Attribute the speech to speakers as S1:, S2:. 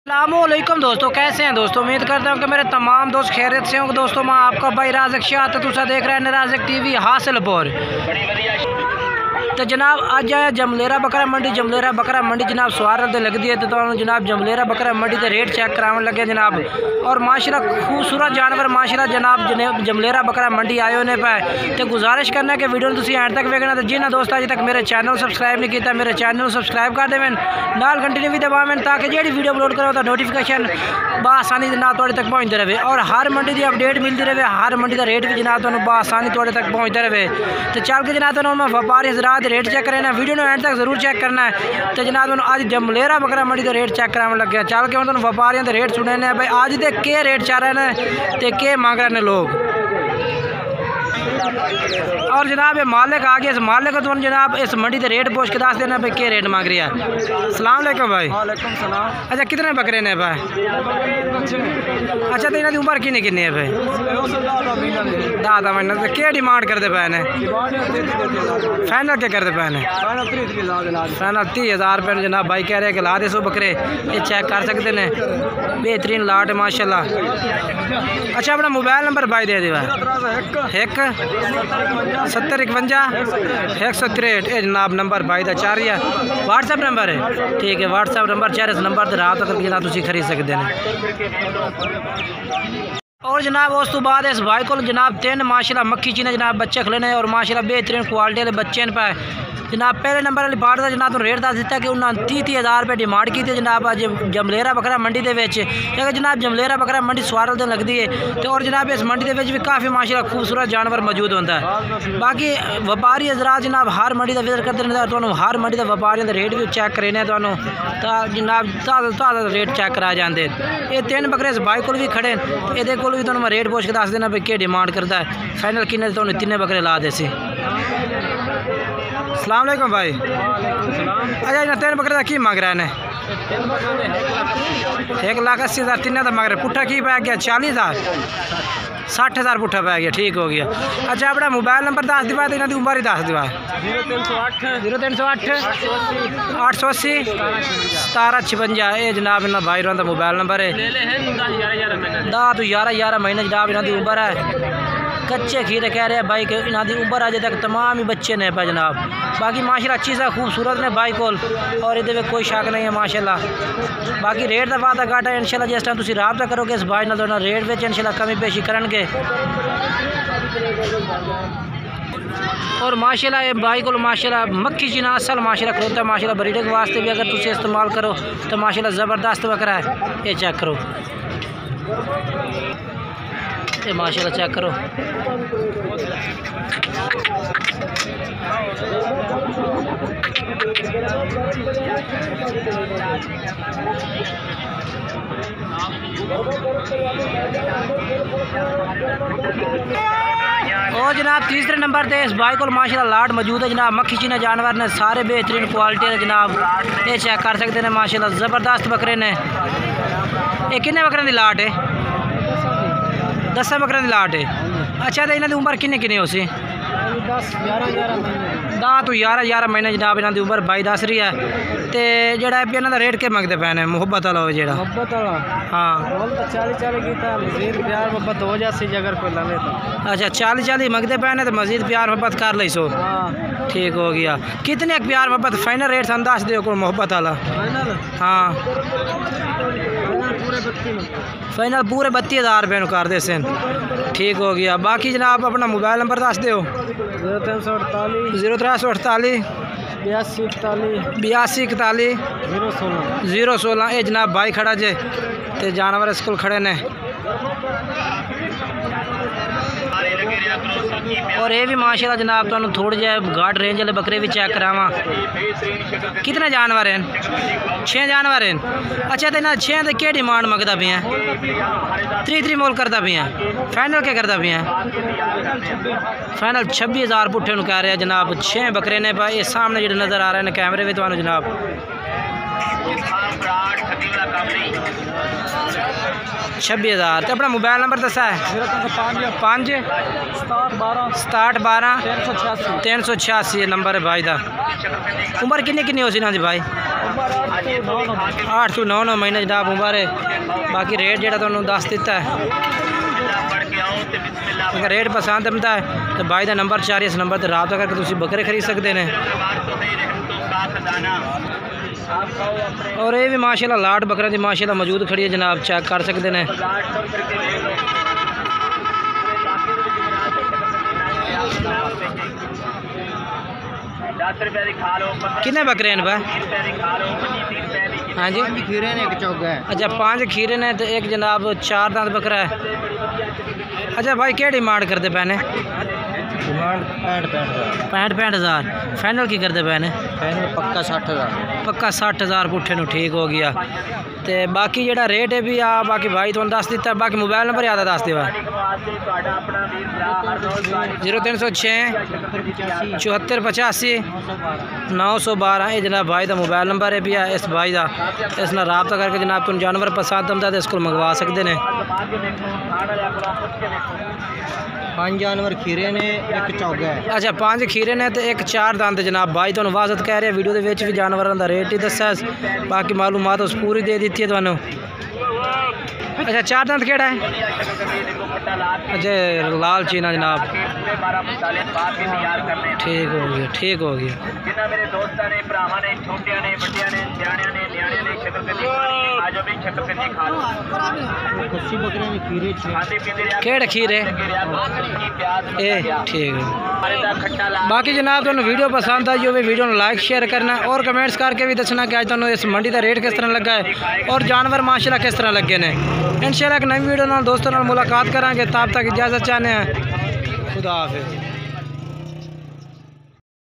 S1: अस्सलामुअलैकुम दोस्तों, कैसे हैं दोस्तों। उम्मीद करता हूँ कि मेरे तमाम दोस्त खैरियत से होंगे। दोस्तों मैं आपका भाई राज़िक शाह तुसा देख रहे हैं राज़िक टीवी हासिलपुर। तो जनाब अज आया जमलेरा बकरा मंडी। जमलेरा बकरा मंडी जनाब सवार दे लगती है तो जनाब जमलेरा बकरा मंडी के रेट चेक कराने लगे जनाब। और माशाल्लाह खूबसूरत जानवर माशाल्लाह जनाब जमलेरा बकरा मंडी आए होने पे तो गुजारिश करना कि वीडियो तुम एंड तक वेखना। तो जिन्हें दोस्त अज तक मेरे चैनल सब्सक्राइब नहीं किया मेरे चैनल सब्सक्राइब कर देवें, नाल घंटी भी दबावें ताकि जी वीडियो अपलोड करो तो नोटिफिकेशन बआसानी तक पहुँचते रहे और हर मंडी की अपडेट मिलती रहे, हर मंडी का रेट भी जनाब तुम बआसानी तक पहुँचते रहे। तो चल के जनाब तुम व्यापारी हज़रात रेट चेक करें वीडियो ने एंड तक जरूर चेक करना है। तो जनाब अज जमलेरा बकरा मंडी का रेट चेक कराने लगे। चल के हम व्यापारियों के रेट सुने भाई अज के क्या रेट चल रहे हैं तो क्या मांग रहे हैं लोग। और जनाब ये मालिक आ गया, इस मालिक को तुम जनाब इस मंडी के रेट पूछ के दस देना भाई क्या रेट मांग रही है। सलाम अलैकुम भाई।
S2: वालेकुम सलाम।
S1: अच्छा कितने बकरे ने भाई? अच्छा तो इन्होंने उम्र किन्नी किन्नी है भाई? 10 महीने। तो क्या डिमांड करते पे ने? फाइनल क्या करते पे ने? फाइनल 30,000 रुपये जनाब भाई कह रहे हैं कि ला दे सो बकरे। ये चेक कर सकते हैं, बेहतरीन लाट है माशाल्लाह। अच्छा अपना मोबाइल नंबर भाई दे दे भाई। 70 51 163 ये जनाब नंबर भाई का चार है। व्हाट्सएप नंबर है, ठीक है व्हाट्सएप नंबर चार इस नंबर पर रात करके जनाब तुम खरीद सकते हैं। और जनाब उस तो बाद इस भाई को जनाब 3 माशाल्लाह मक्खी चीने जनाब बच्चे खिलने और माशाल्लाह बेहतरीन क्वालिटी वाले बच्चे पे जनाब। पहले नंबर वाली पार्ट का जनाब रेट दस दिता कि उन्होंने 30,000 रुपये डिमांड की थी जनाब अज जमलेरा बकरा मंडी के क्योंकि जनाब जमलेरा बकरा मंडी सवार दिन लगती है। तो और जनाब इस मंडी के भी काफ़ी माशाल्लाह खूबसूरत जानवर मौजूद होता है। बाकी व्यापारी हज़रात जनाब हर मंडी का विजिट करते हैं तो हर मंडी का व्यापारियों के रेट भी चेक करेने तो जनाब ताज़ा रेट चेक कराए जाते। ये 3 बकरे इस भाई को भी खड़े ये भी तो मैं रेट पूछ के दस देना भाई क्या डिमांड करता है। फाइनल किन्ने तो 3 बकरे ला दे सी। अस्सलाम वालेकुम भाई। अच्छा इन 3 बकरे का की मांग रहा है? 1,80,000 3 का मांग रहे। पुट्ठा की पै गया 40,000 60,000 पुट्ठा पै गया, ठीक हो गया। अच्छा अपना मोबाइल नंबर दस दिवा तो इन्होंने उम्र ही दस दिवा। 0308 880 1756 ये जनाब इन्होंने भाई का मोबाइल नंबर है। 10 तो 11 महीने जनाब इन्हों की उम्र है। कच्चे खीरे कह रहे हैं भाई कि इन्हों की उम्र अजे तक तमाम ही बच्चे ने पे जनाब। बाकी माशाल्लाह अच्छी सा खूबसूरत ने भाई को और ये कोई शक नहीं है माशाल्लाह। बाकी रेट का वादा घाटा है इंशाल्लाह जिस टाइम तुम रबता करोगे इस भाई नाल रेट में इंशाल्लाह कमी पेशी करनगे। और माशाल्लाह ये भाई को माशाल्लाह मक्खी चीना असल माशाल्लाह खलोता माशाल्लाह ब्रीडिंग के वास्ते भी अगर तुम इस्तेमाल करो तो माशाल्लाह ज़बरदस्त बकरा है। ये चेक करो, ये माशाल्लाह चेक करो। और जनाब तीसरे नंबर पे इस भाई को माशाल्लाह लाट मौजूद है जनाब। मक्खी चीना जानवर ने सारे बेहतरीन क्वालिटी है जनाब। ये चेक कर सकते हैं माशाल्लाह ज़बरदस्त बकरे ने। ये किन्ने बकरे की लाट है? 10 बकरे की लाट है। अच्छा तो इन्होंने उम्र किन्नी किन्नी हो सी? 10 तो 11 महीने जनाब इन्हों की उम्र भाई दस रही है। तो जोड़ा इन्हों का रेट क्या मंगते पे ने? मुहब्बत वाला हो जो हाँ
S2: 40 हो जाती अगर कोई ला ले तो। अच्छा
S1: 40 मंगते पे ने तो मजीद प्यार मोहब्बत कर ली सो। ठीक हो गया। कितने प्यार मोहब्बत फाइनल रेट सन दस दो को मुहब्बत वाला? हाँ फाइनल पूरे 32,000 रुपये कर दे सन। ठीक हो गया। बाकी जनाब अपना मोबाइल नंबर दस दो। 0348 82 41 016 ये जनाब भाई खड़ा जे ते जानवर स्कूल खड़े ने। और ये भी माशाल्लाह जनाब तुम थोड़े जे घाट रेंज वाले बकरे भी चेक करावा। कितने जानवर हैं? 6 जानवर हैं। अच्छा तो इन्हें 6 की क्या डिमांड मंगता पे हैं? 3 मोल करता पे हैं। फाइनल क्या करता पे हैं? फाइनल 26,000 पुट्ठे कह रहे हैं जनाब। 6 बकरे ने भाई सामने जो नज़र आ रहे हैं कैमरे में तो जनाब। 26,000। तो अपना मोबाइल नंबर दसा है? 5 67 12 386 नंबर है भाई का। उम्र किन्नी किन्नी हो सी ना जी भाई? 8 ਤੋਂ 9 महीने जनाब उम्र है। बाकी रेट जो तुहानू दस दिता है। अगर रेट पसंद आता है तो भाई का नंबर 4 इस नंबर पर रब्ता करके तुम बकरे खरीद सकते हैं। और ये भी माशाल्लाह लाट बकरा की माशाल्लाह मौजूद खड़ी है जनाब, चेक कर सकते हैं। कितने बकरे हैं भाई? हाँ जी,
S2: खीरे ने एक चौगा है।
S1: अच्छा 5 खीरे ने तो एक जनाब 4 दांत बकरा है। अच्छा भाई क्या डिमांड करते पैने?
S2: डिमांड
S1: 65 हज़ार। फाइनल की करते पैने?
S2: फाइनल पक्का 60,000।
S1: पक्का 60,000 पुट्ठे नू ठीक हो गया। तो बाकी जो रेट है भी आ बाकी भाई तुम दस दिता। बाकी मोबाइल नंबर याद दस दे 0306 74 85 912। ये जनाब भाई का मोबाइल नंबर है भी आ। इस भाई का इस नाल रब्ता करके जनाब तुम जानवर पसंद आता तो इसको मंगवा सकते हैं।
S2: 5 जानवर खीरे ने एक चौगा है।
S1: अच्छा 5 खीरे ने तो एक 4 दंद जनाब भाई तुहानू वाजत कह रहे वीडियो के भी जानवरों का रेट ही दसा। बाकी मालूमात उस पूरी दे दी है तुहानू। अच्छा 4 दंद केड़ा है? अच्छा लाल चीना जनाब, ठीक हो गया, ठीक हो गया। केड़े खीरे? ठीक है। बाकी जनाब तुहानू वीडियो पसंद आई हो वीडियो लाइक शेयर करना और कमेंट्स करके भी दसना कि अज तुहानू इस मंडी का रेट किस तरह लगा है और जानवर माशाल्लाह किस तरह लगे ने। इंशाल्लाह एक नई वीडियो नाल दोस्तों नाल मुलाकात करांगे। तब तक इजाज़त चाहते हैं। खुदा हाफिज़।